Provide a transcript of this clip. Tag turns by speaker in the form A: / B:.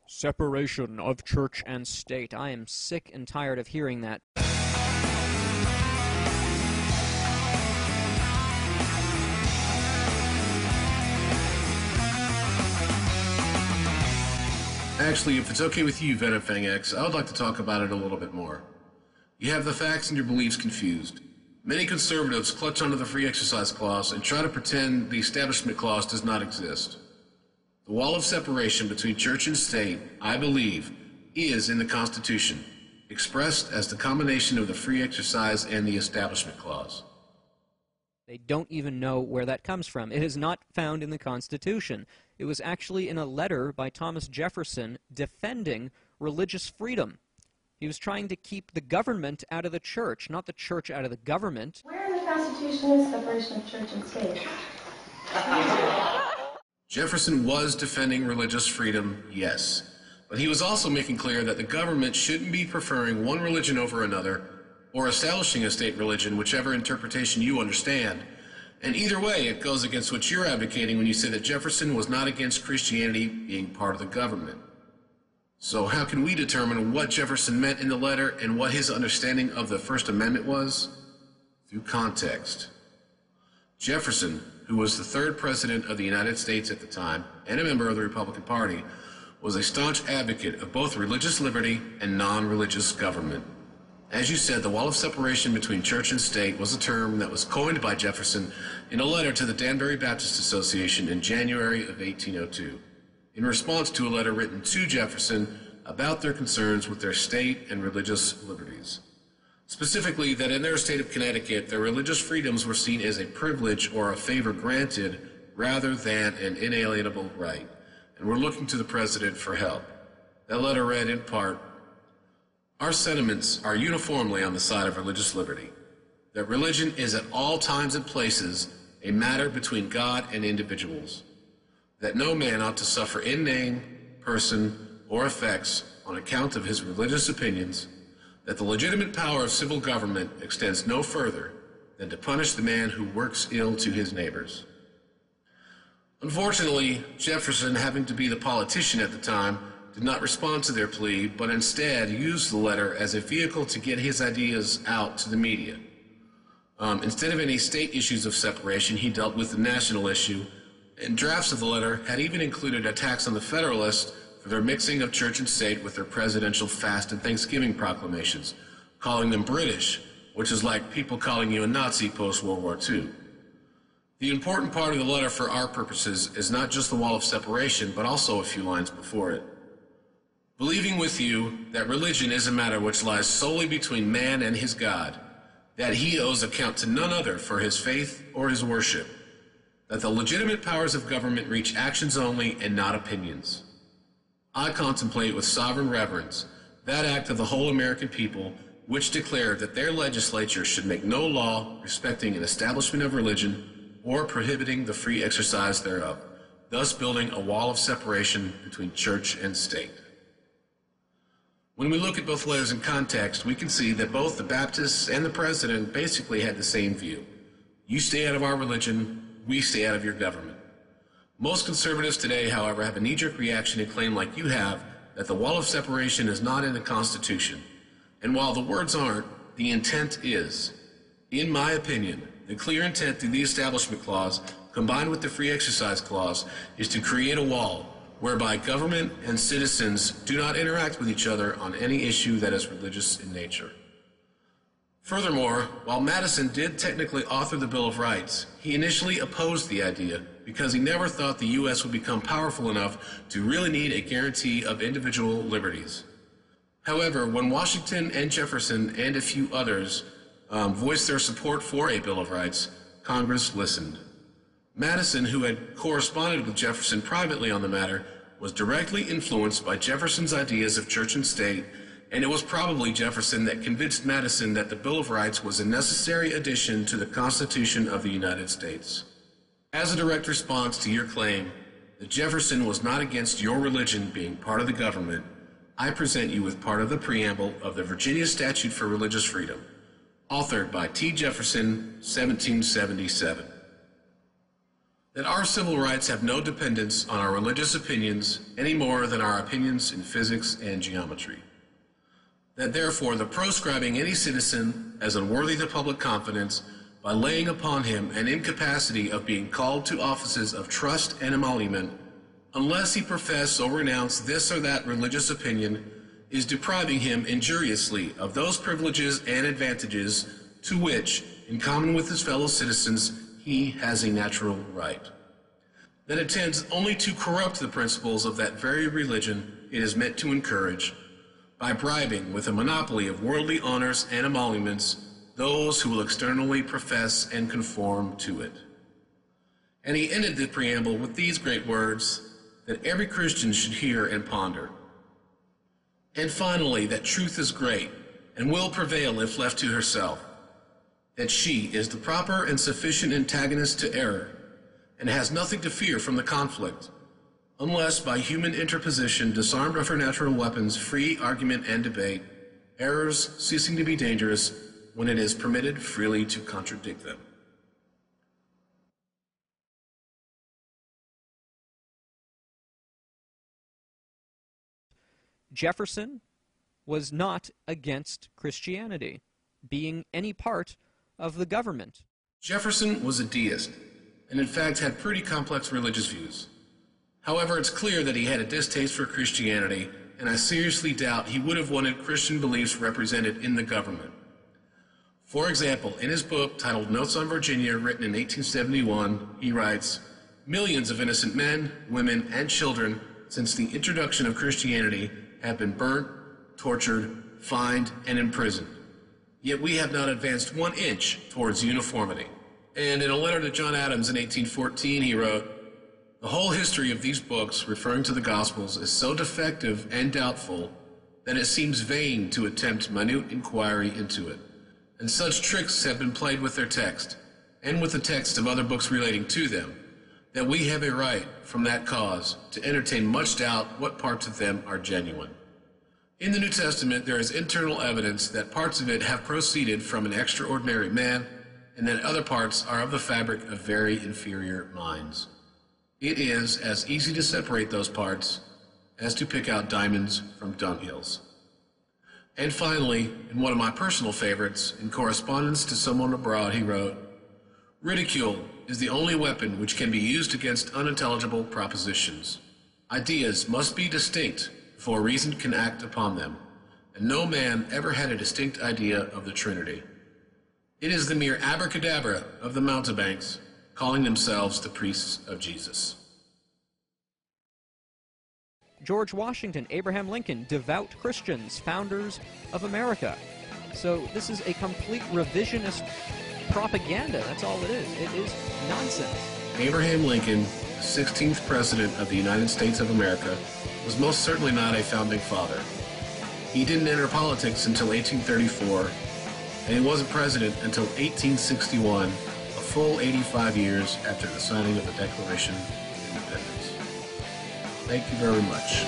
A: Separation of church and state. I am sick and tired of hearing that.
B: Actually, if it's okay with you, venomfangx, I would like to talk about it a little bit more. You have the facts and your beliefs confused. Many conservatives clutch onto the free exercise clause and try to pretend the establishment clause does not exist. The wall of separation between church and state, I believe, is in the Constitution, expressed as the combination of the free exercise and the establishment clause.
A: They don't even know where that comes from. It is not found in the Constitution. It was actually in a letter by Thomas Jefferson defending religious freedom. He was trying to keep the government out of the church, not the church out of the government.
C: Where in the Constitution is separation of church and state?
B: Jefferson was defending religious freedom, yes, but he was also making clear that the government shouldn't be preferring one religion over another or establishing a state religion, whichever interpretation you understand. And either way, it goes against what you're advocating when you say that Jefferson was not against Christianity being part of the government. So how can we determine what Jefferson meant in the letter and what his understanding of the First Amendment was? Through context. Jefferson, who was the third president of the United States at the time and a member of the Republican Party, was a staunch advocate of both religious liberty and non-religious government. As you said, the wall of separation between church and state was a term that was coined by Jefferson in a letter to the Danbury Baptist Association in January of 1802, in response to a letter written to Jefferson about their concerns with their state and religious liberties. Specifically, that in their state of Connecticut, their religious freedoms were seen as a privilege or a favor granted rather than an inalienable right, and were looking to the president for help. That letter read in part, "Our sentiments are uniformly on the side of religious liberty, that religion is at all times and places a matter between God and individuals, that no man ought to suffer in name, person, or effects on account of his religious opinions, that the legitimate power of civil government extends no further than to punish the man who works ill to his neighbors." Unfortunately, Jefferson, having to be the politician at the time, did not respond to their plea, but instead used the letter as a vehicle to get his ideas out to the media. Instead of any state issues of separation, he dealt with the national issue, and drafts of the letter had even included attacks on the Federalists for their mixing of church and state with their presidential fast and Thanksgiving proclamations, calling them British, which is like people calling you a Nazi post-World War II. The important part of the letter for our purposes is not just the wall of separation, but also a few lines before it. Believing with you that religion is a matter which lies solely between man and his God, that he owes account to none other for his faith or his worship, that the legitimate powers of government reach actions only and not opinions. I contemplate with sovereign reverence that act of the whole American people which declared that their legislature should make no law respecting an establishment of religion or prohibiting the free exercise thereof, thus building a wall of separation between church and state. When we look at both letters in context, we can see that both the Baptists and the president basically had the same view. You stay out of our religion, we stay out of your government. Most conservatives today, however, have a knee-jerk reaction and claim, like you have, that the wall of separation is not in the Constitution. And while the words aren't, the intent is. In my opinion, the clear intent through the Establishment Clause, combined with the Free Exercise Clause, is to create a wall whereby government and citizens do not interact with each other on any issue that is religious in nature. Furthermore, while Madison did technically author the Bill of Rights, he initially opposed the idea because he never thought the U.S. would become powerful enough to really need a guarantee of individual liberties. However, when Washington and Jefferson and a few others voiced their support for a Bill of Rights, Congress listened. Madison, who had corresponded with Jefferson privately on the matter, was directly influenced by Jefferson's ideas of church and state, and it was probably Jefferson that convinced Madison that the Bill of Rights was a necessary addition to the Constitution of the United States. As a direct response to your claim that Jefferson was not against your religion being part of the government, I present you with part of the preamble of the Virginia Statute for Religious Freedom, authored by T. Jefferson, 1777. that our civil rights have no dependence on our religious opinions any more than our opinions in physics and geometry. That therefore the proscribing any citizen as unworthy the public confidence by laying upon him an incapacity of being called to offices of trust and emolument, unless he profess or renounce this or that religious opinion, is depriving him injuriously of those privileges and advantages to which, in common with his fellow citizens, he has a natural right. That it tends only to corrupt the principles of that very religion it is meant to encourage, by bribing with a monopoly of worldly honors and emoluments those who will externally profess and conform to it. And he ended the preamble with these great words that every Christian should hear and ponder. And finally, that truth is great and will prevail if left to herself, that she is the proper and sufficient antagonist to error, and has nothing to fear from the conflict, unless by human interposition, disarmed of her natural weapons, free argument and debate, errors ceasing to be dangerous when it is permitted freely to contradict them.
A: Jefferson was not against Christianity being any part of the government.
B: Jefferson was a deist, and in fact had pretty complex religious views. However, it's clear that he had a distaste for Christianity, and I seriously doubt he would have wanted Christian beliefs represented in the government. For example, in his book titled Notes on Virginia, written in 1871, he writes, "Millions of innocent men, women, and children since the introduction of Christianity have been burnt, tortured, fined, and imprisoned. Yet we have not advanced 1 inch towards uniformity." And in a letter to John Adams in 1814, he wrote, "The whole history of these books, referring to the Gospels, is so defective and doubtful that it seems vain to attempt minute inquiry into it. And such tricks have been played with their text, and with the text of other books relating to them, that we have a right, from that cause, to entertain much doubt what parts of them are genuine. In the New Testament there is internal evidence that parts of it have proceeded from an extraordinary man, and that other parts are of the fabric of very inferior minds. It is as easy to separate those parts as to pick out diamonds from dunghills." And finally, in one of my personal favorites, in correspondence to someone abroad, he wrote, "Ridicule is the only weapon which can be used against unintelligible propositions. Ideas must be distinct before reason can act upon them, and no man ever had a distinct idea of the Trinity. It is the mere abracadabra of the mountebanks calling themselves the priests of Jesus."
A: George Washington, Abraham Lincoln, devout Christians, founders of America. So this is a complete revisionist propaganda. That's all it is. It is nonsense.
B: Abraham Lincoln, the 16th President of the United States of America, was most certainly not a founding father. He didn't enter politics until 1834, and he wasn't president until 1861, a full 85 years after the signing of the Declaration of Independence. Thank you very much.